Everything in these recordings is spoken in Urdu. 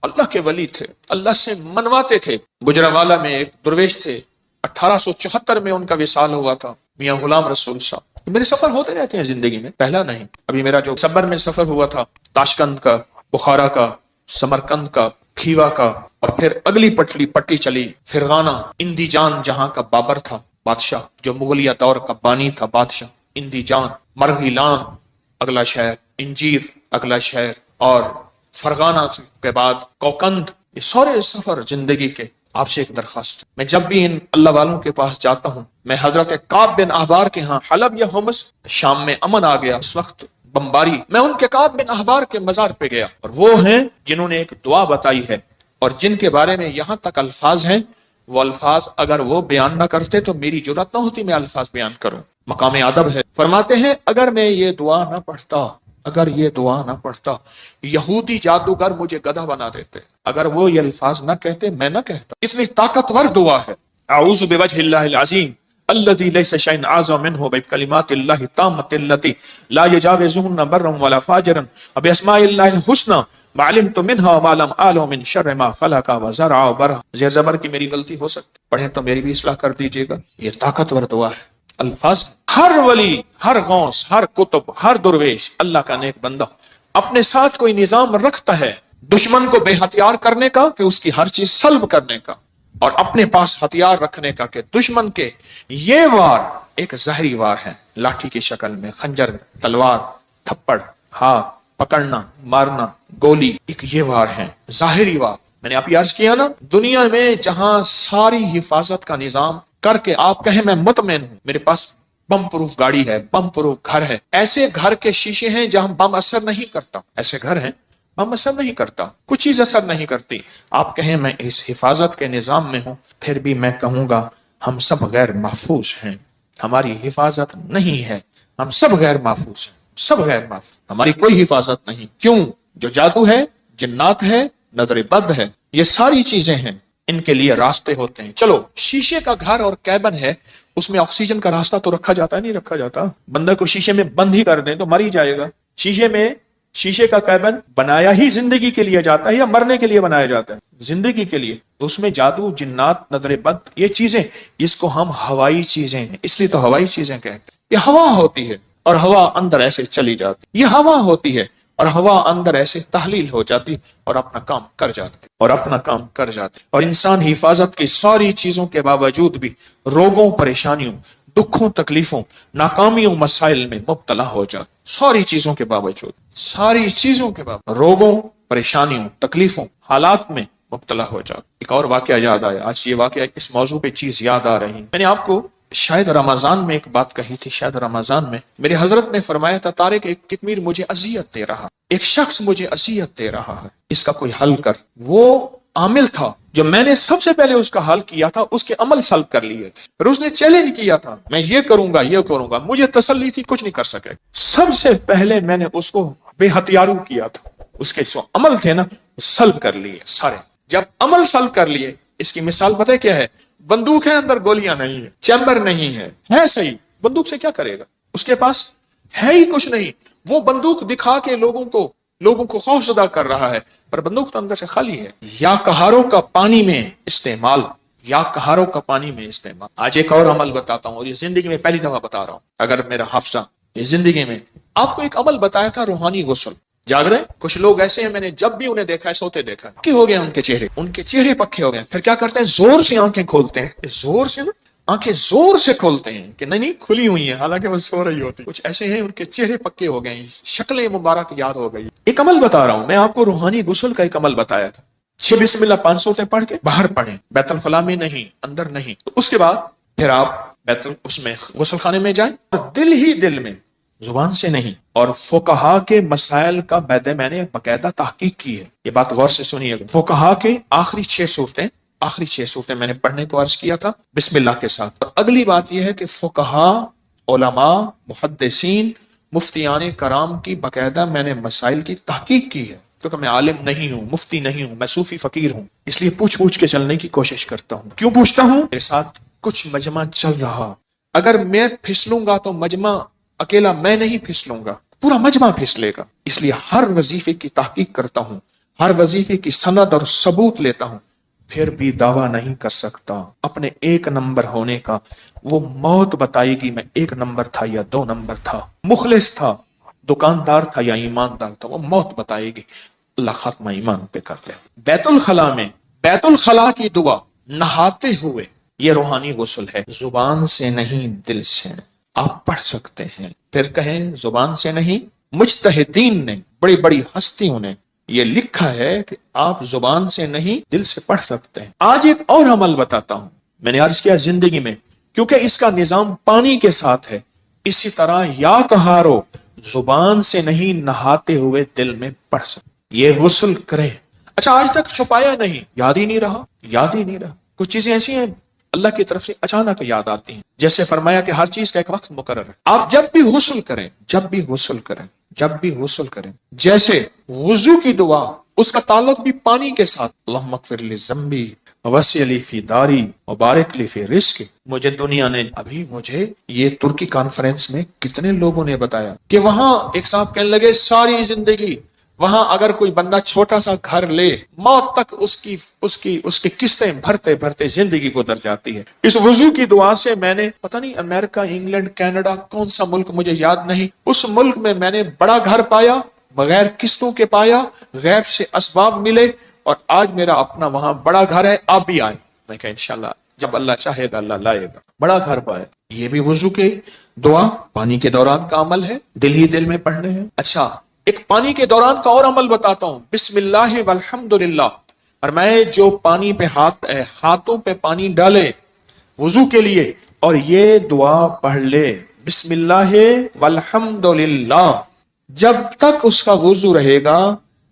اللہ کے ولی تھے، اللہ سے منواتے تھے۔ گجرانوالہ میں ایک درویش تھے، 1874 میں ان کا وصال ہوا تھا، میاں غلام رسول صاحب۔ میرے سفر ہوتے رہتے ہیں زندگی میں، پہلا نہیں۔ ابھی میرا جو صبر میں سفر ہوا تھا، تاشقند کا، بخارا کا، سمرقند کا، کھیوا کا، اور پھر اگلی پٹی چلی فرغانہ، اندی جان جہاں کا بابر تھا بادشاہ، جو مغلیہ دور کا بانی تھا بادشاہ، اندی جان، مرغیلان اگلا شہر، انجیر اگلا شہر، اور فرغانہ کے بعد کوکند۔ یہ سارے سفر زندگی کے۔ آپ سے ایک درخواست، میں جب بھی ان اللہ والوں کے پاس جاتا ہوں، میں حضرت کعب بن احبار کے ہاں حلب یا ہومس، شام میں امن آ گیا اس وقت بمباری، میں ان کے کعب بن احبار کے مزار پہ گیا، اور وہ ہیں جنہوں نے ایک دعا بتائی ہے، اور جن کے بارے میں یہاں تک الفاظ ہیں، وہ الفاظ اگر وہ بیان نہ کرتے تو میری جرات نہ ہوتی میں الفاظ بیان کروں۔ مقام ادب ہے۔ فرماتے ہیں اگر میں یہ دعا نہ پڑھتا، اگر یہ دعا نہ پڑھتا، یہودی جادوگر مجھے گدھا بنا دیتے۔ اگر وہ یہ الفاظ نہ کہتے، میں نہ کہتا۔ اتنی طاقتور دعا ہے۔ اعوذ بوجہ اللہ العظیم الذی لیس شیء اعظم منہ بکلمات اللہ التامۃ التی لا یجاوزہن برا ولا فاجرا وباسماء اللہ الحسنی ما علمت منہا وما لم اعلم من شر ما خلق وزرع وبرع۔ زیر زبر کی میری غلطی ہو سکتی، پڑھیں تو میری بھی اصلاح کر دیجیے گا۔ یہ طاقتور دعا ہے۔ الفاظ، ہر ولی، ہر غوث، ہر قطب، ہر درویش، اللہ کا نیک بندہ اپنے ساتھ کوئی نظام رکھتا ہے دشمن کو بے ہتھیار کرنے کا، کہ اس کی ہر چیز سلب کرنے کا، اور اپنے پاس ہتھیار رکھنے کا، کہ دشمن کے یہ وار ایک ظاہری وار ہے، لاٹھی کی شکل میں، خنجر، تلوار، تھپڑ، ہاتھ پکڑنا، مارنا، گولی، ایک یہ وار ہے ظاہری وار۔ میں نے آپ یہ عرض کیا نا، دنیا میں جہاں ساری حفاظت کا نظام کر کے آپ کہیں میں مطمئن ہوں، میرے پاس بم پروف گاڑی ہے، بم پروف گھر ہے، ایسے گھر کے شیشے ہیں جہاں بم اثر نہیں کرتا، ایسے گھر ہیں بم اثر نہیں کرتا، کچھ چیز اثر نہیں کرتی۔ آپ کہیں میں اس حفاظت کے نظام میں ہوں، پھر بھی میں کہوں گا ہم سب غیر محفوظ ہیں، ہماری حفاظت نہیں ہے، ہم سب غیر محفوظ ہیں، سب غیر محفوظ، ہماری کوئی حفاظت نہیں۔ کیوں؟ جو جادو ہے، جنات ہے، نظر بد ہے، یہ ساری چیزیں ہیں، ان کے لیے راستے ہوتے ہیں۔ چلو شیشے کا گھر اور کیبن ہے، اس میں آکسیجن کا راستہ تو رکھا جاتا ہے، نہیں رکھا جاتا؟ بندہ کو شیشے میں بند ہی کر دیں تو مر ہی جائے گا۔ شیشے کا کیبن بنایا ہی زندگی کے لیے جاتا ہے یا مرنے کے لیے بنایا جاتا ہے؟ زندگی کے لیے۔ تو اس میں جادو، جنات، نظر بد، یہ چیزیں، اس کو ہم ہوائی چیزیں ہیں، اس لیے تو ہوائی چیزیں کہتے ہیں۔ یہ ہوا ہوتی ہے اور ہوا اندر ایسے چلی جاتی، یہ ہوا ہوتی ہے اور ہوا اندر ایسے تحلیل ہو جاتی اور اپنا کام کر جاتی، اور اپنا کام کر جاتی، اور انسان حفاظت کی ساری چیزوں کے باوجود بھی روگوں، پریشانیوں، دکھوں، تکلیفوں، ناکامیوں، مسائل میں مبتلا ہو جاتا، ساری چیزوں کے باوجود، ساری چیزوں کے باوجود روگوں، پریشانیوں، تکلیفوں، حالات میں مبتلا ہو جاتا۔ ایک اور واقعہ یاد آیا، آج یہ واقعہ اس موضوع پہ چیز یاد آ رہی، میں نے آپ کو شاید رمضان میں ایک بات کہی تھی، شاید رمضان میں میرے حضرت نے فرمایا تھا، طارق ایک کتمیر مجھے اذیت دے رہا، ایک شخص مجھے اذیت دے رہا ہے، اس کا کوئی حل کر۔ وہ عامل تھا جو میں نے سب سے پہلے اس کا حل کیا تھا، اس کے عمل سلب کر لیے تھے، پھر اس نے چیلنج کیا تھا، میں یہ کروں گا، یہ کروں گا، مجھے تسلی تھی کچھ نہیں کر سکے۔ سب سے پہلے میں نے اس کو بے ہتھیارو کیا تھا، اس کے جو عمل تھے نا سلب کر لیے سارے۔ جب عمل سلب کر لیے، اس کی مثال پتہ کیا ہے؟ بندوق ہے، اندر گولیاں نہیں ہے، چیمبر نہیں ہے صحیح، بندوق سے کیا کرے گا؟ اس کے پاس ہے ہی کچھ نہیں، وہ بندوق دکھا کے لوگوں کو خوف زدہ کر رہا ہے، پر بندوق تو اندر سے خالی ہے۔ یا کہاروں کا پانی میں استعمال، یا کہاروں کا پانی میں استعمال۔ آج ایک اور عمل بتاتا ہوں، اور یہ زندگی میں پہلی دفعہ بتا رہا ہوں، اگر میرا حافظہ یہ زندگی میں آپ کو ایک عمل بتایا تھا، روحانی غسل۔ جاگ رہے کچھ لوگ ایسے ہیں، میں نے جب بھی انہیں دیکھا ہے سوتے دیکھا ہے، پکے ہو گئے ان کے چہرے پکے ہو گئے، پھر کیا کرتے ہیں؟ زور سے آنکھیں کھولتے ہیں، زور سے نا آنکھیں زور سے کھولتے ہیں کہ نہیں کھلی ہوئی ہیں، حالانکہ وہ سو رہی ہوتی۔ کچھ ایسے ہیں ان کے چہرے پکے ہو گئے، شکلیں مبارک یاد ہو گئی۔ ایک عمل بتا رہا ہوں میں آپ کو، روحانی غسل کا ایک عمل بتایا تھا۔ 6 بسم اللہ 5 صورتیں پڑھ کے باہر پڑھیں، بیت الخلاء میں نہیں، اندر نہیں۔ تو اس کے بعد پھر آپ اس میں غسل خانے میں جائیں، اور دل ہی دل میں، زبان سے نہیں۔ اور فقہا کے مسائل کا میں نے باقاعدہ تحقیق کی ہے، یہ بات غور سے سنیے گا۔ فقہا کے آخری 6 صورتیں میں نے پڑھنے کو عرض کیا تھا بسم اللہ کے ساتھ۔ اور اگلی بات یہ ہے کہ فقہا، علماء، محدثین، مفتیان کرام کی باقاعدہ میں نے مسائل کی تحقیق کی ہے، کیونکہ میں عالم نہیں ہوں، مفتی نہیں ہوں، میں صوفی فقیر ہوں، اس لیے پوچھ کے چلنے کی کوشش کرتا ہوں۔ کیوں پوچھتا ہوں؟ میرے ساتھ کچھ مجمع چل رہا، اگر میں پھسلوں گا تو مجمع اکیلا میں نہیں پھسلوں گا، پورا مجمع پھسلے گا، اس لیے ہر وظیفے کی تحقیق کرتا ہوں، ہر وظیفے کی سند اور ثبوت لیتا ہوں، پھر بھی دعویٰ نہیں کر سکتا اپنے ایک نمبر ہونے کا۔ وہ موت بتائے گی میں ایک نمبر تھا یا دو نمبر تھا، مخلص تھا، دکاندار تھا یا ایماندار تھا، وہ موت بتائے گی۔ اللہ خاتمہ ایمان پہ کر لے۔ بیت الخلاء میں بیت الخلاء کی دعا نہاتے ہوئے، یہ روحانی غسل ہے، زبان سے نہیں دل سے آپ پڑھ سکتے ہیں۔ پھر کہیں زبان سے نہیں، مجتہدین نے، بڑی بڑی ہستیوں نے یہ لکھا ہے کہ آپ زبان سے نہیں دل سے پڑھ سکتے ہیں۔ آج ایک اور عمل بتاتا ہوں، میں نے عرض کیا زندگی میں، کیونکہ اس کا نظام پانی کے ساتھ ہے، اسی طرح یا کہارو زبان سے نہیں نہاتے ہوئے دل میں پڑھ سکتے، یہ غسل کریں۔ اچھا آج تک چھپایا نہیں، یاد ہی نہیں رہا، یاد ہی نہیں رہا۔ کچھ چیزیں ایسی ہیں اللہ کی طرف سے اچانک یاد آتی ہیں، جیسے فرمایا کہ ہر چیز کا ایک وقت مقرر ہے۔ آپ جب بھی غسل کریں، جب بھی غسل کریں، جب بھی غسل کریں، جیسے وضو کی دعا، اس کا تعلق بھی پانی کے ساتھ، اللہم اغفر لی ذنبی وسع لی فی داری وبارک لی فی رزقی۔ مجھے دنیا نے ابھی مجھے یہ ترکی کانفرنس میں کتنے لوگوں نے بتایا کہ وہاں ایک صاحب کہنے لگے ساری زندگی وہاں اگر کوئی بندہ چھوٹا سا گھر لے، موت تک اس کی قسطیں بھرتے بھرتے زندگی گزر جاتی ہے۔ اس وضو کی دعا سے میں نے پتہ نہیں امریکہ، انگلینڈ، کینیڈا، کون سا ملک مجھے یاد نہیں، اس ملک میں میں نے بڑا گھر پایا، بغیر قسطوں کے پایا، غیب سے اسباب ملے، اور آج میرا اپنا وہاں بڑا گھر ہے۔ آپ بھی آئیں، میں کہا انشاءاللہ جب اللہ چاہے گا اللہ لائے گا۔ بڑا گھر پائے، یہ بھی وضو کے دعا پانی کے دوران کا عمل ہے، دل ہی دل میں پڑھنے ہیں۔ اچھا ایک پانی کے دوران کا اور عمل بتاتا ہوں، بسم اللہ والحمدللہ، اور میں جو پانی پہ ہاتھوں پہ پانی ڈالے وضو کے لیے اور یہ دعا پڑھ لے، بسم اللہ والحمدللہ، جب تک اس کا وضو رہے گا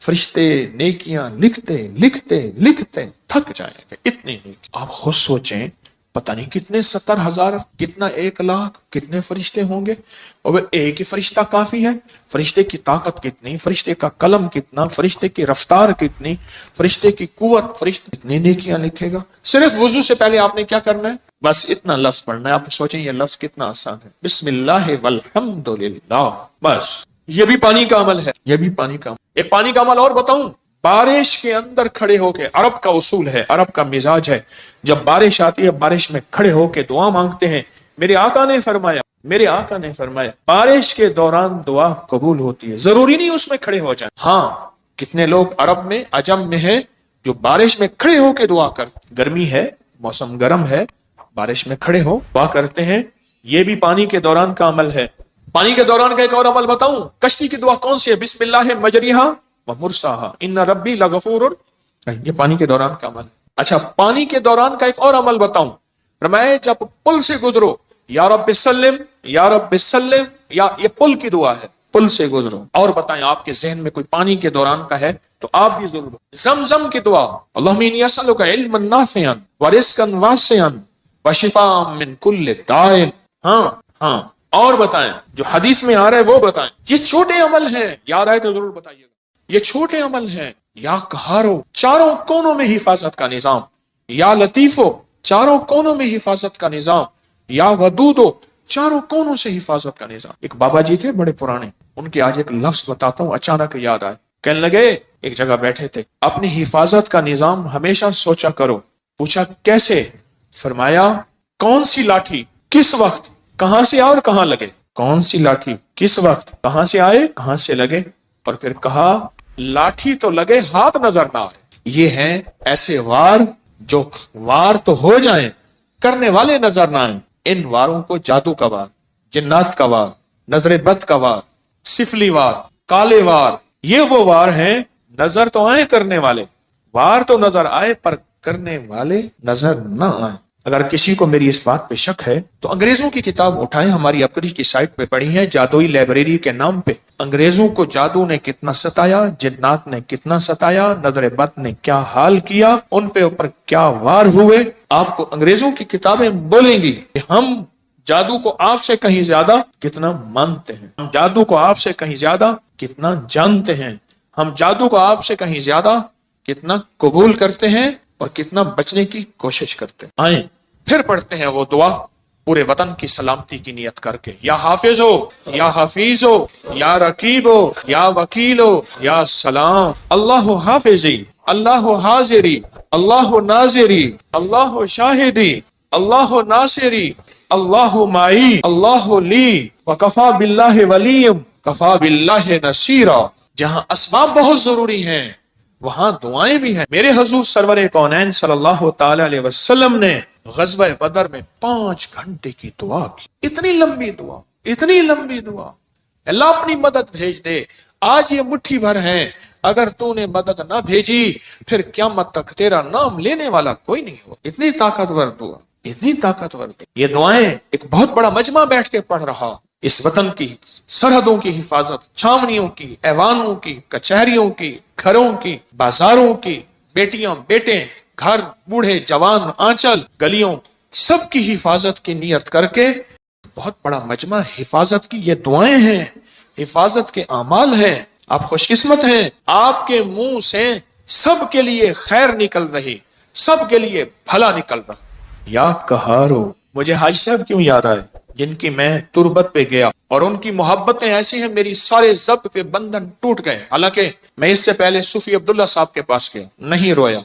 فرشتے نیکیاں لکھتے لکھتے لکھتے تھک جائیں گے، اتنی نیکی۔ آپ خود سوچیں، پتہ نہیں کتنے 70,000، کتنا 1,00,000، کتنے فرشتے ہوں گے، اور وہ ایک ہی فرشتہ کافی ہے؟ فرشتے کی طاقت کتنی، فرشتے کا قلم کتنا، فرشتے کی رفتار کتنی، فرشتے کی قوت، فرشتے کتنی نیکیاں لکھے گا۔ صرف وضو سے پہلے آپ نے کیا کرنا ہے؟ بس اتنا لفظ پڑھنا ہے۔ آپ سوچیں یہ لفظ کتنا آسان ہے، بسم اللہ والحمدللہ، بس یہ بھی پانی کا عمل ہے، یہ بھی پانی کا عمل۔ ایک پانی کا عمل اور بتاؤں، بارش کے اندر کھڑے ہو کے، عرب کا اصول ہے، عرب کا مزاج ہے، جب بارش آتی ہے بارش میں کھڑے ہو کے دعا مانگتے ہیں۔ میرے آقا نے فرمایا بارش کے دوران دعا قبول ہوتی ہے، ضروری نہیں اس میں کھڑے ہو جائیں۔ ہاں کتنے لوگ عرب میں، عجم میں ہیں جو بارش میں کھڑے ہو کے دعا کرتے، گرمی ہے، موسم گرم ہے، بارش میں کھڑے ہو دعا کرتے ہیں، یہ بھی پانی کے دوران کا عمل ہے۔ پانی کے دوران کا ایک اور عمل بتاؤں، کشتی کی دعا کون سی ہے؟ بسم اللہ مجریہا ومرساہا ان ربی لغفور، یہ پانی کے دوران کا عمل ہے۔ اچھا پانی کے دوران کا ایک اور عمل بتاؤں، فرمایا جب پل سے گزرو، یا رب سلم یا رب سلم، یا یہ پل کی دعا ہے، پل سے گزرو۔ اور بتائیں آپ کے ذہن میں کوئی پانی کے دوران کا ہے تو آپ بھی ضرور۔ زمزم کی دعا، اللہم انی اسألک علما نافعا ورزقا واسعا وشفاء من کل داء۔ ہاں اور بتائیں جو حدیث میں آ رہا ہے وہ بتائیں۔ یہ چھوٹے عمل ہیں، یاد آئے تو ضرور بتائیے گا، یہ چھوٹے عمل ہیں۔ یا قہارو، چاروں کونوں میں حفاظت کا نظام، یا لطیفو، چاروں کونوں میں حفاظت کا نظام، یا ودودو، چاروں کونوں سے حفاظت کا نظام۔ ایک بابا جی تھے بڑے پرانے، ان کے آج ایک لفظ بتاتا ہوں، اچانک یاد آئے۔ کہنے لگے ایک جگہ بیٹھے تھے، اپنی حفاظت کا نظام ہمیشہ سوچا کرو۔ پوچھا کیسے؟ فرمایا کون سی لاٹھی کس وقت کہاں سے آئے اور کہاں لگے، کون سی لاٹھی کس وقت کہاں سے آئے کہاں سے لگے، اور پھر کہا لاٹھی تو لگے ہاتھ نظر نہ آئے۔ یہ ہیں ایسے وار جو وار تو ہو جائیں کرنے والے نظر نہ آئیں۔ ان واروں کو جادو کا وار، جنات کا وار، نظر بد کا وار، سفلی وار، کالے وار، یہ وہ وار ہیں نظر تو آئے کرنے والے، وار تو نظر آئے پر کرنے والے نظر نہ آئے۔ اگر کسی کو میری اس بات پہ شک ہے تو انگریزوں کی کتاب اٹھائیں، ہماری اپری کی سائٹ پہ پڑھی ہے، جادوئی لائبریری کے نام پہ۔ انگریزوں کو جادو نے کتنا ستایا، جنات نے کتنا ستایا، نظر بد نے کیا حال کیا، ان پہ اوپر کیا وار ہوئے۔ آپ کو انگریزوں کی کتابیں بولیں گی کہ ہم جادو کو آپ سے کہیں زیادہ کتنا مانتے ہیں، ہم جادو کو آپ سے کہیں زیادہ کتنا جانتے ہیں، ہم جادو کو آپ سے کہیں زیادہ کتنا قبول کرتے ہیں اور کتنا بچنے کی کوشش کرتے ہیں۔ آئیں پھر پڑھتے ہیں وہ دعا پورے وطن کی سلامتی کی نیت کر کے، یا حافظ ہو، یا حفیظ ہو، یا رقیب ہو، یا وکیل ہو، یا سلام، اللہ حافظی، اللہ حاضری، اللہ ناظری، اللہ شاہدی، اللہ ناصری، اللہ معی، اللہ لی، وکفا باللہ ولیم، کفا باللہ نصیرا۔ جہاں اسباب بہت ضروری ہیں وہاں دعائیں بھی ہیں۔ میرے حضور سرور کونین صلی اللہ تعالی علیہ وسلم نے غزوہ بدر میں 5 گھنٹے کی دعا کی، اتنی لمبی دعا، اتنی لمبی دعا، اللہ اپنی مدد بھیج دے، آج یہ مٹھی بھر ہیں، اگر تو نے مدد نہ بھیجی پھر قیامت تک تیرا نام لینے والا کوئی نہیں ہو۔ اتنی طاقتور دعا، اتنی طاقتور دعا۔ یہ دعائیں ایک بہت بڑا مجمع بیٹھ کے پڑھ رہا، اس وطن کی سرحدوں کی حفاظت، چھاونیوں کی، ایوانوں کی، کچہریوں کی، گھروں کی، بازاروں کی، بیٹیاں بیٹے، گھر، بوڑھے جوان، آنچل، گلیوں، سب کی حفاظت کی نیت کر کے بہت بڑا مجمع حفاظت کی یہ دعائیں ہیں، حفاظت کے اعمال ہیں۔ آپ خوش قسمت ہیں، آپ کے منہ سے سب کے لیے خیر نکل رہی، سب کے لیے بھلا نکل رہا۔ یا قہارو، مجھے حاجی صاحب کیوں یاد آئے جن کی میں تربت پہ گیا اور ان کی محبتیں ایسی ہیں میری سارے ضبط کے بندھن ٹوٹ گئے۔ حالانکہ میں اس سے پہلے صوفی عبداللہ صاحب کے پاس گیا، نہیں رویا۔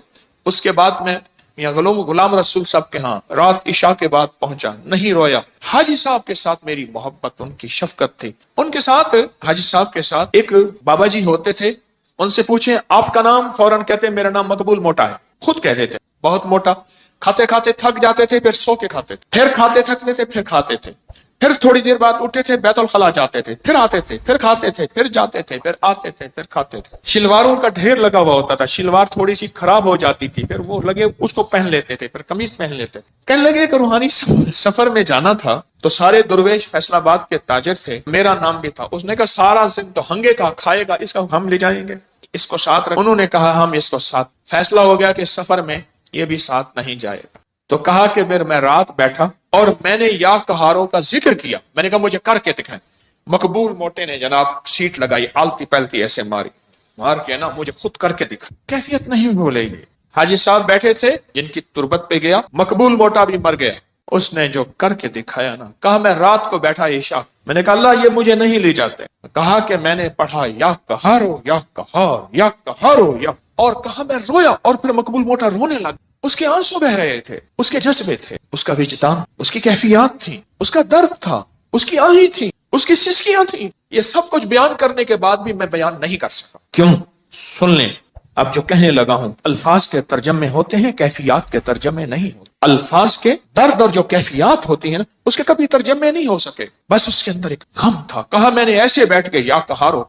اس کے بعد میں میاں غلام رسول صاحب کے ہاں رات عشاء کے بعد پہنچا، نہیں رویا۔ حاجی صاحب کے ساتھ میری محبت، ان کی شفقت تھی۔ ان کے ساتھ، حاجی صاحب کے ساتھ ایک بابا جی ہوتے تھے، ان سے پوچھیں آپ کا نام، فوراً کہتے میرا نام مقبول موٹا ہے، خود کہہ دیتے بہت موٹا۔ کھاتے کھاتے تھک جاتے تھے، پھر سو کے کھاتے تھے، پھر کھاتے تھکتے تھے، پھر کھاتے تھے، پھر تھوڑی دیر بعد اٹھتے تھے، بیت الخلا جاتے تھے، پھر آتے تھے، پھر کھاتے تھے، پھر جاتے تھے، پھر آتے تھے، پھر کھاتے تھے۔ شلواروں کا ڈھیر لگا ہوا ہوتا تھا، شلوار تھوڑی سی خراب ہو جاتی تھی، پھر وہ لگے اس کو پہن لیتے تھے، پھر قمیض پہن لیتے تھے۔ کہنے لگے کہ روحانی سفر میں جانا تھا تو سارے درویش فیصل آباد کے تاجر تھے، میرا نام بھی تھا۔ اس نے کہا سارا زند تو ہنگے کا کھائے گا، اس کا ہم لے جائیں گے، اس کو ساتھ رکھ۔ انہوں نے کہا ہم اس کو ساتھ۔ فیصلہ ہو گیا کہ سفر میں یہ بھی ساتھ نہیں جائے گا۔ تو کہا کہ پھر میں رات بیٹھا اور میں نے یا قہاروں کا ذکر کیا، میں نے کہا مجھے کر کے دکھائیں۔ مقبول موٹے نے جناب سیٹ لگائی، آلتی پلتی ایسے ماری، مار کے نا مجھے خود کر کے دکھا۔ کیفیت نہیں بھولے گی۔ حاجی صاحب بیٹھے تھے جن کی تربت پہ گیا، مقبول موٹا بھی مر گیا، اس نے جو کر کے دکھایا نا، کہا میں رات کو بیٹھا عشاء، میں نے کہا اللہ یہ مجھے نہیں لے جاتے، کہا کہ میں نے پڑھا یا قہارو یا قہار یا قہارو یا، اور کہا میں رویا، اور پھر مقبول موٹا رونے لگا۔ اس کے آنسو بہ رہے تھے، اس کے جذبے تھے، اس کا وجدان، اس کی کیفیات تھی، اس کا درد تھا، اس کی آہیں تھی، اس کی سسکیاں تھیں۔ یہ سب کچھ بیان کرنے کے بعد بھی میں بیان نہیں کر سکا۔ کیوں؟ سن لیں، اب جو کہنے لگا ہوں، الفاظ کے ترجمے ہوتے ہیں، کیفیات کے ترجمے نہیں ہوتے۔ الفاظ کے درد اور جو کیفیات ہوتی ہیں نا، اس کے کبھی ترجمے نہیں ہو سکے۔ بس اس کے اندر ایک غم تھا۔ کہا میں نے ایسے بیٹھ کے یا قہارو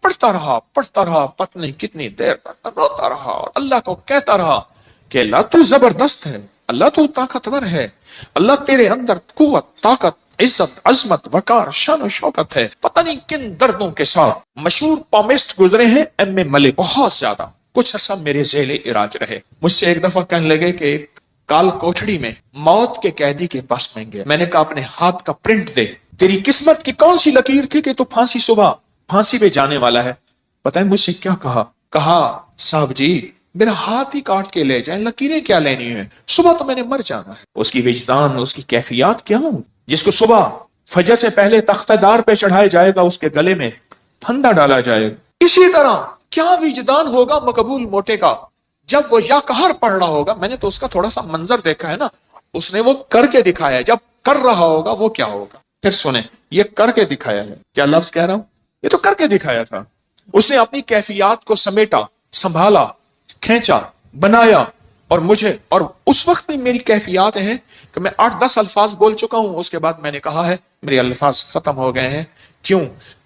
پڑھتا رہا، پتہ نہیں کتنی دیر تک روتا رہا اور اللہ کو کہتا رہا کہ اللہ تو زبردست ہے، اللہ تو طاقتور ہے، اللہ تیرے اندر قوت، طاقت، عزت، عظمت، وقار، شان و شوکت ہے۔ پتہ نہیں کن دردوں کے ساتھ مشہور پامسٹ گزرے ہیں ایم اے ملک، بہت زیادہ، کچھ عرصہ میرے ذیل علاج رہے۔ مجھ سے ایک دفعہ کہنے لگے کہ کال کوٹھڑی میں موت کے قیدی کے پاس میں گیا، میں نے کہا اپنے ہاتھ کا پرنٹ دے، تیری قسمت کی کون سی لکیر تھی کہ تو صبح پھانسی پہ جانے والا ہے؟ پتہ ہے مجھ سے کیا کہا صاحب جی میرا ہاتھ ہی کاٹ کے لے جائیں، لکیریں کیا لینی ہیں، صبح تو میں نے مر جانا ہے۔ اس کی وجدان، اس کی کیفیات کیا ہوں، جس کو صبح فجر سے پہلے تختہ دار پہ چڑھایا جائے گا، اس کے گلے میں پھندا ڈالا جائے گا۔ اسی طرح کیا وجدان ہوگا مقبول موٹے کا جب وہ یا قہر پڑھ رہا ہوگا۔ میں نے تو اس کا تھوڑا سا منظر دیکھا ہے نا، اس نے وہ کر کے دکھایا ہے، جب کر رہا ہوگا وہ کیا ہوگا۔ پھر سنیں، یہ کر کے دکھایا ہے، کیا لفظ کہہ رہا ہوں، یہ تو کر کے دکھایا تھا۔ اس نے اپنی کیفیات کو سمیٹا، سنبھالا، کھینچا، بنایا، اور مجھے، اور اس وقت میں میری کیفیات ہیں کہ میں 8-10 الفاظ بول چکا ہوں، اس کے بعد میں نے کہا ہے میرے الفاظ ختم ہو گئے ہیں۔ کیوں؟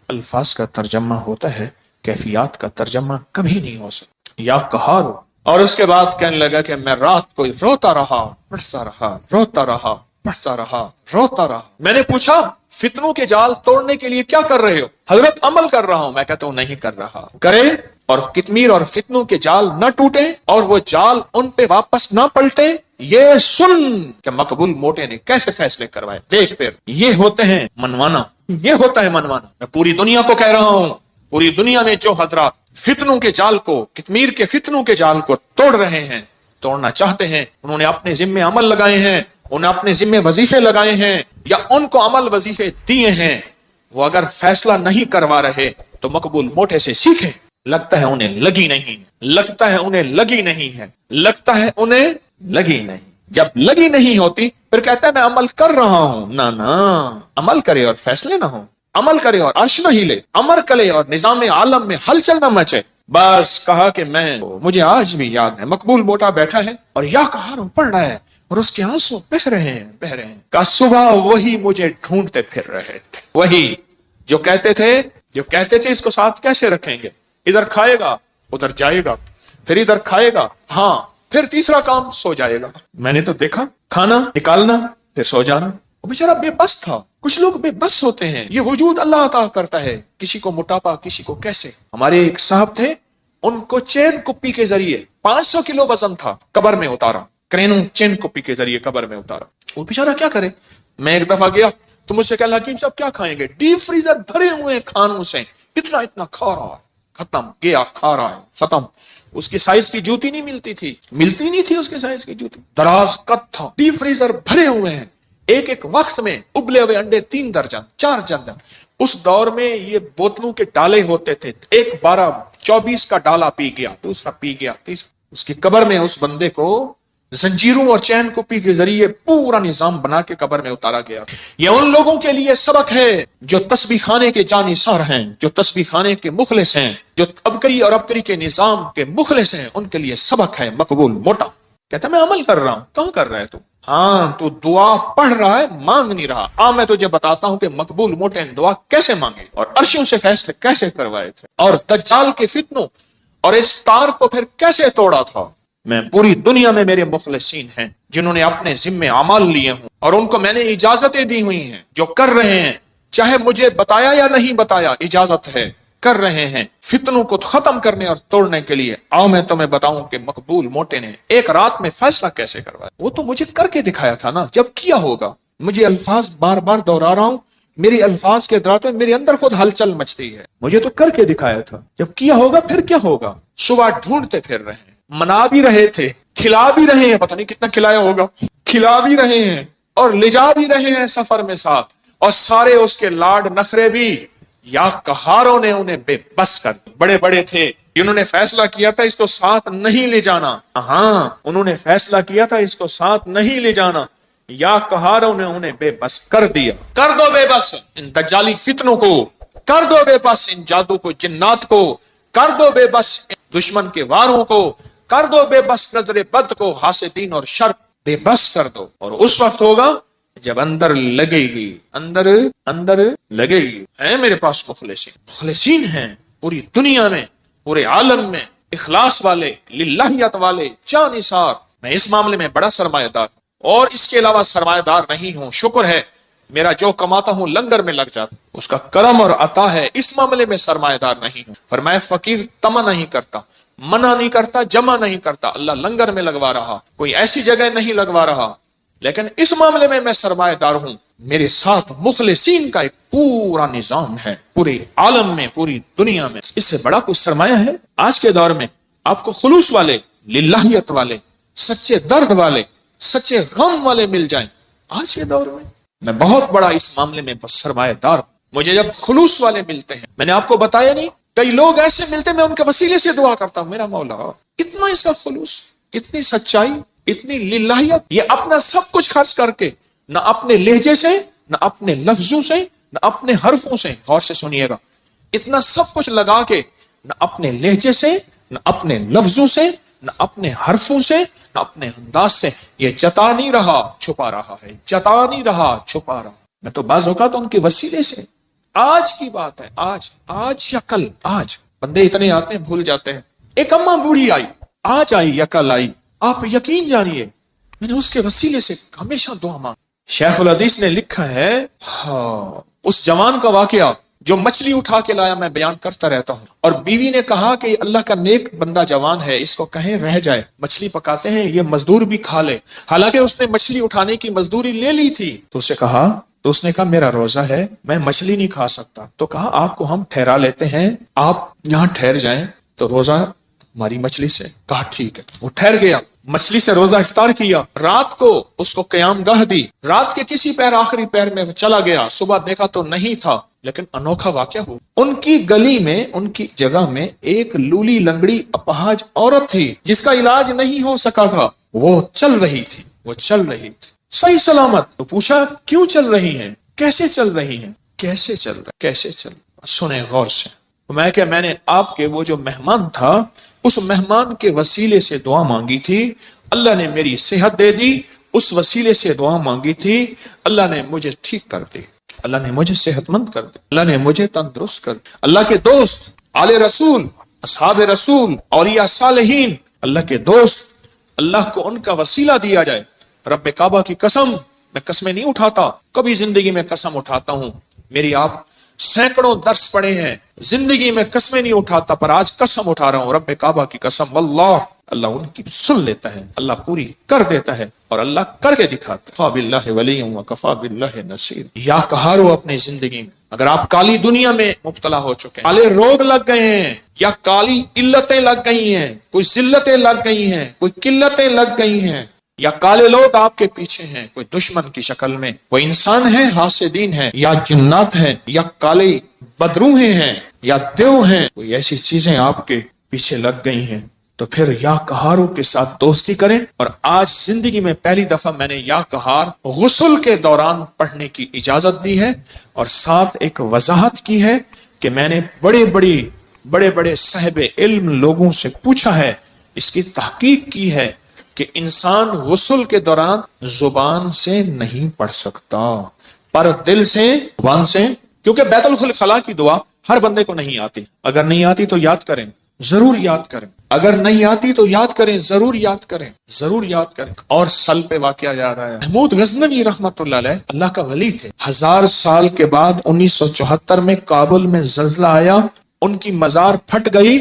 الفاظ کا ترجمہ ہوتا ہے، کیفیات کا ترجمہ کبھی نہیں ہو سکتا۔ یا قہارو، اور اس کے بعد کہنے لگا کہ میں رات کو روتا رہا، پڑھتا رہا، روتا رہا، پڑھتا رہا، روتا رہا۔ میں نے پوچھا فتنوں کے جال توڑنے کے لیے کیا کر رہے ہو؟ حضرت عمل کر رہا ہوں۔ میں کہتا ہوں نہیں کر رہا۔ کرے اور کتمیر اور فتنوں کے جال نہ ٹوٹے اور وہ جال ان پہ واپس نہ پلٹے۔ یہ سن کہ مقبول موٹے نے کیسے فیصلے کروائے۔ دیکھ پھر یہ ہوتے ہیں منوانا، یہ ہوتا ہے منوانا۔ میں پوری دنیا کو کہہ رہا ہوں، پوری دنیا میں جو حضرات فتنوں کے جال کو، کتمیر کے فتنوں کے جال کو توڑ رہے ہیں، توڑنا چاہتے ہیں، انہوں نے اپنے ذمے عمل لگائے ہیں، انہیں اپنے ذمے وظیفے لگائے ہیں یا ان کو عمل وظیفے دیے ہیں، وہ اگر فیصلہ نہیں کروا رہے تو مقبول موٹے سے سیکھیں۔ لگتا ہے انہیں لگی نہیں ہے، لگتا ہے انہیں لگی نہیں ہے، لگتا ہے انہیں لگی نہیں۔ جب لگی نہیں ہوتی پھر کہتا ہے میں عمل کر رہا ہوں۔ نہ عمل کرے اور فیصلے نہ ہوں، عمل کرے اور عرش نہ ہلے، عمل کرے اور نظام عالم میں ہلچل نہ مچے۔ بس کہا کہ مجھے آج بھی یاد ہے، مقبول موٹا بیٹھا ہے اور یا کہاروں پڑھ رہا ہے اور اس کے آنسو بہ رہے ہیں کہ صبح وہی مجھے ڈھونڈتے پھر رہے تھے، وہی جو کہتے تھے اس کو ساتھ کیسے رکھیں گے، ادھر کھائے گا ادھر جائے گا، پھر ادھر کھائے گا، ہاں پھر تیسرا کام سو جائے گا۔ میں نے تو دیکھا کھانا نکالنا پھر سو جانا۔ وہ بیچارہ بے بس تھا۔ کچھ لوگ بے بس ہوتے ہیں، یہ وجود اللہ عطا کرتا ہے، کسی کو موٹاپا کسی کو کیسے۔ ہمارے ایک صاحب تھے، ان کو چین کپی کے ذریعے 500 کلو وزن تھا، قبر میں اتارا، کرینوں چین کپی کے ذریعے قبر میں اتارا۔ وہ بیچارہ کیا کرے۔ میں ایک دفعہ گیا تو مجھ سے کہا حکیم صاحب کیا کھائیں گے؟ ڈیپ فریزر بھرے ہوئے کھانوں سے اتنا کھا رہا ہے، ختم گیا، کھا رہا ہے ختم۔ اس کی سائز کی جوتی نہیں ملتی نہیں تھی اس کے سائز کی جوتی، دراز قد تھا، ڈیپ فریزر بھرے ہوئے ہیں، ایک وقت میں ابلے ہوئے انڈے 3 درجن 4 درجن۔ اس دور میں یہ بوتلوں کے ڈالے ہوتے تھے، ایک 12-24 کا ڈالا پی گیا، دوسرا پی گیا، تیسرا۔ اس کی قبر میں اس بندے کو زنجیروں اور چین کپی کے ذریعے پورا نظام بنا کے قبر میں اتارا گیا۔ یہ ان لوگوں کے لیے سبق ہے جو تسبیح خانے کے جانثار ہیں، جو تسبیح خانے کے مخلص ہیں، جو ابکری اور ابکری کے نظام کے مخلص ہیں، ان کے لیے سبق ہے مقبول موٹا۔ کہتا میں عمل کر رہا ہوں۔ کہاں کر رہا ہے تو؟ ہاں تو دعا پڑھ رہا ہے، مانگ نہیں رہا۔ میں تجھے بتاتا ہوں کہ مقبول موٹے نے دعا کیسے مانگے اور عرشوں سے فیصلے کیسے کروائے تھے، اور دجال کے فتنوں اور اس تار کو پھر کیسے توڑا تھا۔ میں پوری دنیا میں میرے مخلصین ہیں جنہوں نے اپنے ذمے اعمال لیے ہوں اور ان کو میں نے اجازتیں دی ہوئی ہیں، جو کر رہے ہیں، چاہے مجھے بتایا یا نہیں بتایا، اجازت ہے، کر رہے ہیں فتنوں کو ختم کرنے اور توڑنے کے لیے۔ آؤ میں تمہیں بتاؤں کہ مقبول موٹے نے ایک رات میں فیصلہ کیسے کروایا۔ وہ تو مجھے کر کے دکھایا تھا نا، جب کیا ہوگا۔ مجھے الفاظ بار بار دوہرا رہا ہوں، میری الفاظ کے دوران میں میرے اندر خود ہلچل مچتی ہے۔ مجھے تو کر کے دکھایا تھا، جب کیا ہوگا پھر کیا ہوگا۔ صبح ڈھونڈتے پھر رہے ہیں، منا بھی رہے تھے، کھلا بھی رہے ہیں، پتہ نہیں کتنا کھلایا ہوگا، کھلا بھی رہے ہیں اور لے جا بھی رہے ہیں سفر میں ساتھ، اور سارے اس کے لاڈ نخرے بھی یا قہاروں نے انہیں بے بس کر دیا۔ بڑے بڑے تھے جنہوں نے فیصلہ کیا تھا اس کو ساتھ نہیں لے جانا، ہاں انہوں نے فیصلہ کیا تھا اس کو ساتھ نہیں لے جانا، یا قہاروں نے انہیں بے بس کر دیا۔ کر دو بے بس ان دجالی فتنوں کو، کر دو بے بس ان جادو کو جنات کو، کر دو بے بس ان دشمن کے واروں کو، کر دو بے بس نظر بد کو، حاسدین اور شر بے بس کر دو۔ اور اس وقت ہوگا جب اندر لگے گی، اندر لگے گی۔ ہیں میرے پاس مخلصین ہیں پوری دنیا میں، پورے عالم میں، اخلاص والے، للہیت والے، جانثار۔ میں اس معاملے میں بڑا سرمایہ دار اور اس کے علاوہ سرمایہ دار نہیں ہوں۔ شکر ہے میرا جو کماتا ہوں لنگر میں لگ جاتا، اس کا کرم اور عطا ہے، اس معاملے میں سرمایہ دار نہیں ہوں۔ فرمایا فقیر تمنا نہیں کرتا، منع نہیں کرتا، جمع نہیں کرتا، اللہ لنگر میں لگوا رہا، کوئی ایسی جگہ نہیں لگوا رہا، لیکن اس معاملے میں میں سرمایہ دار ہوں۔ میرے ساتھ مخلصین کا ایک پورا نظام ہے، پورے عالم میں، پوری دنیا میں۔ اس سے بڑا کوئی سرمایہ ہے؟ آج کے دور میں آپ کو خلوص والے، للہیت والے، سچے درد والے، سچے غم والے مل جائیں آج کے دور میں بہت بڑا اس معاملے میں سرمایہ دار ہوں۔ مجھے جب خلوص والے ملتے ہیں، میں نے آپ کو بتایا نہیں، کئی لوگ ایسے ملتے ہیں، میں ان کے وسیلے سے دعا کرتا ہوں، میرا مولا اتنا اس کا خلوص، اتنی سچائی، اتنی للہیت، یہ اپنا سب کچھ خرچ کر کے، نہ اپنے لہجے سے، نہ اپنے لفظوں سے، نہ اپنے حرفوں سے، غور سے سنیے گا، اتنا سب کچھ لگا کے، نہ اپنے لہجے سے، نہ اپنے لفظوں سے، نہ اپنے حرفوں سے، نہ اپنے انداز سے، یہ جتا نہیں رہا چھپا رہا ہے، جتا نہیں رہا چھپا رہا۔ میں تو بعض اوقات ان کے وسیلے سے، آج کی بات ہے، آج یا کل، آج بندے اتنے آتے ہیں بھول جاتے ہیں۔ ایک اماں بوڑھی آئی، آج آئی یا کل آئی، آپ یقین جانیے میں نے اس کے وسیلے سے ہمیشہ دعا مانگ۔ شیخ الحدیث نے لکھا ہے، اس جوان کا واقعہ جو مچھلی اٹھا کے لایا، میں بیان کرتا رہتا ہوں، اور بیوی نے کہا کہ اللہ کا نیک بندہ جوان ہے، اس کو کہیں رہ جائے، مچھلی پکاتے ہیں، یہ مزدور بھی کھا لے، حالانکہ اس نے مچھلی اٹھانے کی مزدوری لے لی تھی۔ تو اس نے کہا میرا روزہ ہے، میں مچھلی نہیں کھا سکتا۔ تو کہا آپ کو ہم ٹھہرا لیتے ہیں، آپ یہاں ٹھہر جائیں تو روزہ ہماری مچھلی سے۔ کہا ٹھیک ہے، وہ ٹھہر گیا۔ مچھلی سے روزہ افطار کیا، رات کو اس کو قیام گاہ دی، رات کے کسی پیر آخری پیر میں چلا گیا، صبح دیکھا تو نہیں تھا، لیکن انوکھا واقعہ ہوا، ان کی گلی میں، ان کی جگہ میں ایک لولی لنگڑی اپاہج عورت تھی جس کا علاج نہیں ہو سکا تھا، وہ چل رہی تھی، وہ چل رہی تھی صحیح سلامت۔ تو پوچھا کیوں چل رہی ہیں، کیسے چل رہی ہیں، کیسے چل رہا، کیسے چل رہا؟ سنیں غور سے۔ میں نے آپ کے وہ جو مہمان تھا، اس مہمان کے وسیلے سے دعا مانگی تھی، اللہ نے میری صحت دے دی، اس وسیلے سے دعا مانگی تھی، اللہ نے مجھے ٹھیک کر دی، اللہ نے مجھے صحت مند کر دی، اللہ نے مجھے تندرست کر دی۔ اللہ کے دوست، آل رسول، اصحاب رسول، اولیاء صالحین، اللہ کے دوست، اللہ کو ان کا وسیلہ دیا جائے۔ رب کعبہ کی قسم، میں قسمیں نہیں اٹھاتا، کبھی زندگی میں قسم اٹھاتا ہوں، میری آپ سینکڑوں درس پڑے ہیں، زندگی میں قسمیں نہیں اٹھاتا، پر آج قسم اٹھا رہا ہوں، رب کعبہ کی قسم، واللہ اللہ ان کی سن لیتا ہے، اللہ پوری کر دیتا ہے، اور اللہ کر کے دکھاتا ہے۔ کفا باللہ ولی وکفا باللہ نصیر۔ یا کہارو اپنی زندگی میں، اگر آپ کالی دنیا میں مبتلا ہو چکے ہیں، کالے روگ لگ گئے ہیں، یا کالی علتیں لگ گئی ہیں، کوئی ذلتیں لگ گئی ہیں، کوئی قلتیں لگ گئی ہیں، یا کالے لوگ آپ کے پیچھے ہیں، کوئی دشمن کی شکل میں، کوئی انسان ہیں، حاسدین ہیں، یا جنات ہیں، یا کالے بدروہیں ہیں، یا دیو ہیں، کوئی ایسی چیزیں آپ کے پیچھے لگ گئی ہیں، تو پھر یا کہاروں کے ساتھ دوستی کریں۔ اور آج زندگی میں پہلی دفعہ میں نے یا کہار غسل کے دوران پڑھنے کی اجازت دی ہے، اور ساتھ ایک وضاحت کی ہے کہ میں نے بڑے بڑے صاحب علم لوگوں سے پوچھا ہے، اس کی تحقیق کی ہے کہ انسان غسل کے دوران زبان سے نہیں پڑھ سکتا، پر دل سے، زبان سے، کیونکہ بیت الخلاء کی دعا ہر بندے کو نہیں آتی، اگر نہیں آتی تو یاد کریں، ضرور یاد کریں، اگر نہیں آتی تو یاد کریں، ضرور یاد کریں، ضرور یاد کریں۔ اور سل پہ واقعہ یاد آیا، محمود غزنوی رحمت اللہ علیہ اللہ کا ولی تھے، 1000 سال کے بعد 1974 میں کابل میں زلزلہ آیا، ان کی مزار پھٹ گئی،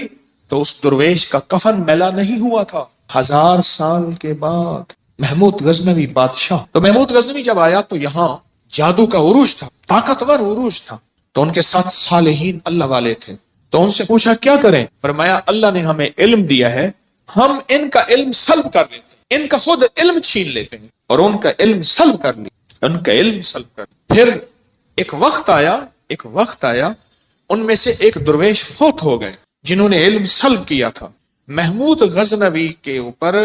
تو اس درویش کا کفن میلا نہیں ہوا تھا، 1000 سال کے بعد محمود غزنوی بادشاہ۔ تو محمود غزنوی جب آیا تو یہاں جادو کا عروج تھا، طاقتور عروج تھا، تو ان کے ساتھ صالحین اللہ والے تھے، تو ان سے پوچھا کیا کریں؟ فرمایا اللہ نے ہمیں علم دیا ہے، ہم ان کا علم سلب کر لیتے ہیں، ان کا خود علم چھین لیتے ہیں، اور ان کا علم سلب کر لیا، ان کا علم سلب کر لیا۔ پھر ایک وقت آیا ان میں سے ایک درویش فوت ہو گئے جنہوں نے علم سلب کیا تھا، محمود غزنوی کے اوپر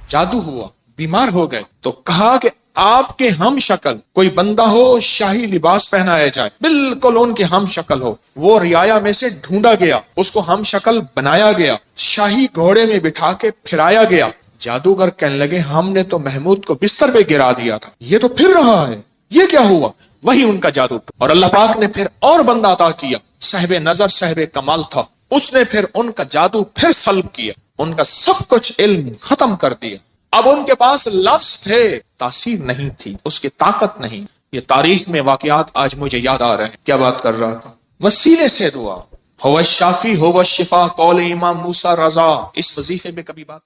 جادو ہوا، بیمار ہو گئے، تو کہا کہ آپ کے ہم شکل کوئی بندہ ہو، شاہی لباس پہنایا جائے، بالکل ان کے ہم شکل ہو۔ وہ رعایا میں سے ڈھونڈا گیا، اس کو ہم شکل بنایا گیا، شاہی گھوڑے میں بٹھا کے پھرایا گیا۔ جادوگر کہنے لگے ہم نے تو محمود کو بستر پہ گرا دیا تھا، یہ تو پھر رہا ہے، یہ کیا ہوا؟ وہی ان کا جادو تھا۔ اور اللہ پاک نے پھر اور بندہ عطا کیا، صاحب نظر، صاحب کمال تھا، اس نے پھر ان کا جادو پھر سلب کیا، ان کا سب کچھ علم ختم کر دیا۔ اب ان کے پاس لفظ تھے، تاثیر نہیں تھی، اس کی طاقت نہیں۔ یہ تاریخ میں واقعات آج مجھے یاد آ رہے ہیں۔ کیا بات کر رہا تھا؟ وسیلے سے دعا، ہو الشافی ہو الشفا، قول امام موسیٰ رضا، اس وظیفے میں کبھی بات